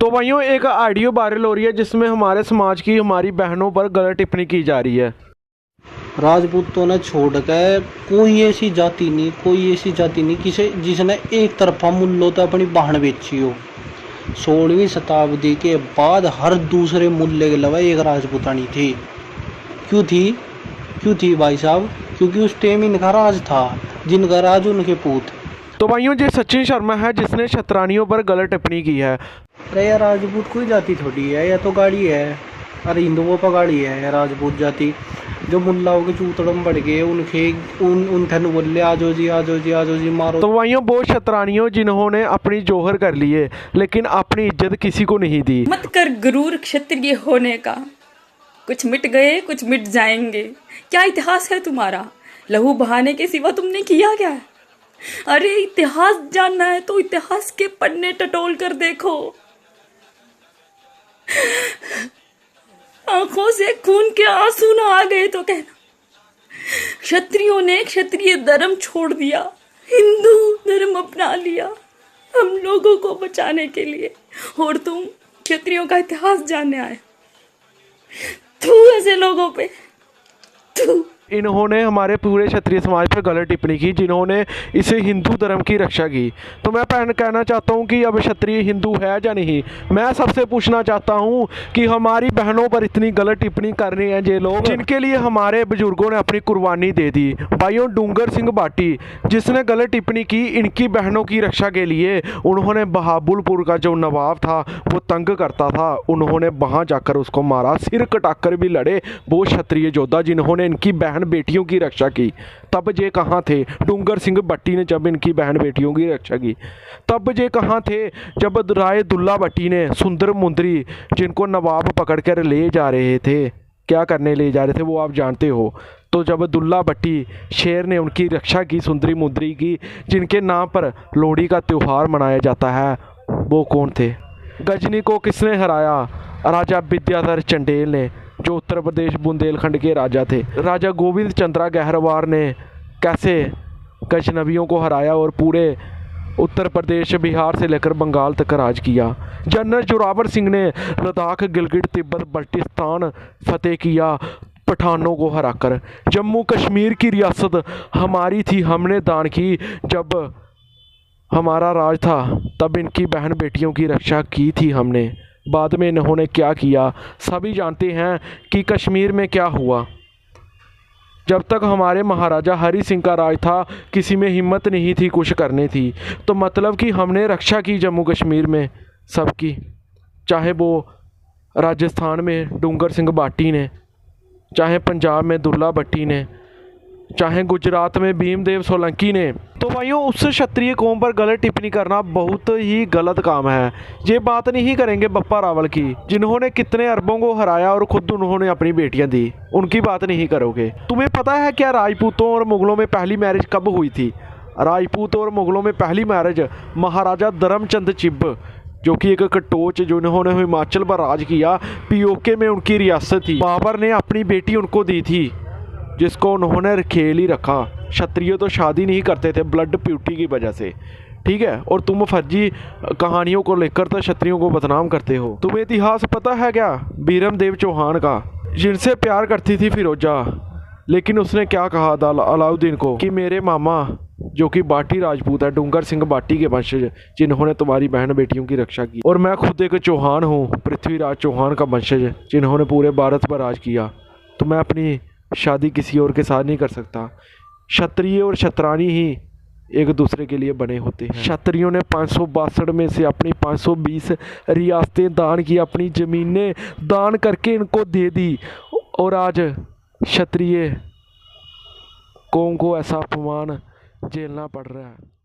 तो भाइयों एक ऑडियो वायरल हो रही है जिसमें हमारे समाज की हमारी बहनों पर गलत टिप्पणी की जा रही है। राजपूतों ने छोड़ कर कोई ऐसी जाति नहीं, कोई ऐसी जाति नहीं किसे जिसने एक तरफा मूल्यों तो अपनी बहन बेची हो। 16वीं शताब्दी के बाद हर दूसरे मूल्य के अलावा एक राजपूतानी थी। क्यों थी? क्यों थी भाई साहब? क्योंकि उस टाइम इनका राज था, जिनका राज उनके पूत। तो भाइयों ये सचिन शर्मा है जिसने क्षत्रानियों पर गलत टिप्पणी की है। अरे यार, राजपूत कोई जाति थोड़ी है, या तो गाड़ी है। अरे हिंदुओं पर गाड़ी है राजपूत जाति। जो मुल्लाओं के चूतड़म बढ़ गए उनके उन ठन बोले आजो जी आजो जी आजो जी मारो। तो भाइयों वो क्षत्रानियों जिन्होंने अपनी जोहर कर ली है लेकिन अपनी इज्जत किसी को नहीं दी। मत कर गुरूर क्षत्रिय होने का, कुछ मिट गए कुछ मिट जाएंगे। क्या इतिहास है तुम्हारा? लहू बहाने के सिवा तुमने किया क्या है? अरे इतिहास जानना है तो इतिहास के पन्ने टटोल कर देखो। आंखों से खून के आंसू न आ गए तो कहना। क्षत्रियों ने क्षत्रिय धर्म छोड़ दिया, हिंदू धर्म अपना लिया हम लोगों को बचाने के लिए, और तुम क्षत्रियों का इतिहास जानने आए। तू ऐसे लोगों पे तू। इन्होंने हमारे पूरे क्षत्रिय समाज पर गलत टिप्पणी की जिन्होंने इसे हिंदू धर्म की रक्षा की। तो मैं कहना चाहता हूं कि अब क्षत्रिय हिंदू है या नहीं। मैं सबसे पूछना चाहता हूं कि हमारी बहनों पर इतनी गलत टिप्पणी कर रहे हैं ये लोग जिनके लिए हमारे बुजुर्गों ने अपनी कुर्बानी दे दी। भाइयों डूंगर सिंह बाटी जिसने गलत टिप्पणी की इनकी बहनों की रक्षा के लिए, उन्होंने बहाबुलपुर का जो नवाब था वो तंग करता था, उन्होंने वहाँ जाकर उसको मारा, सिर कटाकर भी लड़े वो क्षत्रिय योद्धा जिन्होंने इनकी बहन बेटियों की रक्षा की। तब ये कहाँ थे? डूंगर सिंह भट्टी ने जब इनकी बहन बेटियों की रक्षा की तब ये कहाँ थे? जब राय दुल्ला भट्टी ने सुंदर मुंदरी जिनको नवाब पकड़ कर ले जा रहे थे, क्या करने ले जा रहे थे वो आप जानते हो। तो जब दुल्ला भट्टी शेर ने उनकी रक्षा की, सुंदरी मुंदरी की, जिनके नाम पर लोहड़ी का त्यौहार मनाया जाता है, वो कौन थे? गजनी को किसने हराया? राजा विद्याधर चंडेल ने, जो उत्तर प्रदेश बुंदेलखंड के राजा थे। राजा गोविंद चंद्रा गहरवार ने कैसे गजनवियों को हराया और पूरे उत्तर प्रदेश, बिहार से लेकर बंगाल तक राज किया। जनरल जोरावर सिंह ने लद्दाख, गिलगिट, तिब्बत, बल्टिस्तान फतेह किया पठानों को हराकर। जम्मू कश्मीर की रियासत हमारी थी, हमने दान की। जब हमारा राज था तब इनकी बहन बेटियों की रक्षा की थी हमने। बाद में इन्होंने क्या किया सभी जानते हैं कि कश्मीर में क्या हुआ। जब तक हमारे महाराजा हरि सिंह का राज था किसी में हिम्मत नहीं थी कुछ करने थी। तो मतलब कि हमने रक्षा की जम्मू कश्मीर में सबकी, चाहे वो राजस्थान में डूंगर सिंह बाटी ने, चाहे पंजाब में दुल्ला भट्टी ने, चाहे गुजरात में भीमदेव सोलंकी ने। तो भाइयों उस क्षत्रिय कौम पर गलत टिप्पणी करना बहुत ही गलत काम है। ये बात नहीं करेंगे बप्पा रावल की जिन्होंने कितने अरबों को हराया और खुद उन्होंने अपनी बेटियां दी, उनकी बात नहीं करोगे। तुम्हें पता है क्या राजपूतों और मुगलों में पहली मैरिज कब हुई थी? राजपूत और मुगलों में पहली मैरिज महाराजा धर्मचंद चिब, जो कि एक कटोच जिन्होंने हिमाचल पर राज किया, पीओके में उनकी रियासत थी, बाबर ने अपनी बेटी उनको दी थी जिसको उन्होंने खेल ही रखा। क्षत्रिय तो शादी नहीं करते थे ब्लड प्यूरिटी की वजह से, ठीक है। और तुम फर्जी कहानियों को लेकर तो क्षत्रियों को बदनाम करते हो। तुम्हें इतिहास पता है क्या बीरम देव चौहान का, जिनसे प्यार करती थी फिरोजा, लेकिन उसने क्या कहा था अलाउद्दीन को कि मेरे मामा जो कि बाटी राजपूत है, डूंगर सिंह बाटी के वंशज, जिन्होंने तुम्हारी बहन बेटियों की रक्षा की, और मैं खुद एक चौहान हूँ, पृथ्वीराज चौहान का वंशज, जिन्होंने पूरे भारत पर राज किया, तो मैं अपनी शादी किसी और के साथ नहीं कर सकता। क्षत्रिय और क्षत्रानी ही एक दूसरे के लिए बने होते हैं। क्षत्रियों ने 562 में से अपनी 520 रियासतें दान की, अपनी ज़मीनें दान करके इनको दे दी, और आज क्षत्रिय कौम को ऐसा अपमान झेलना पड़ रहा है।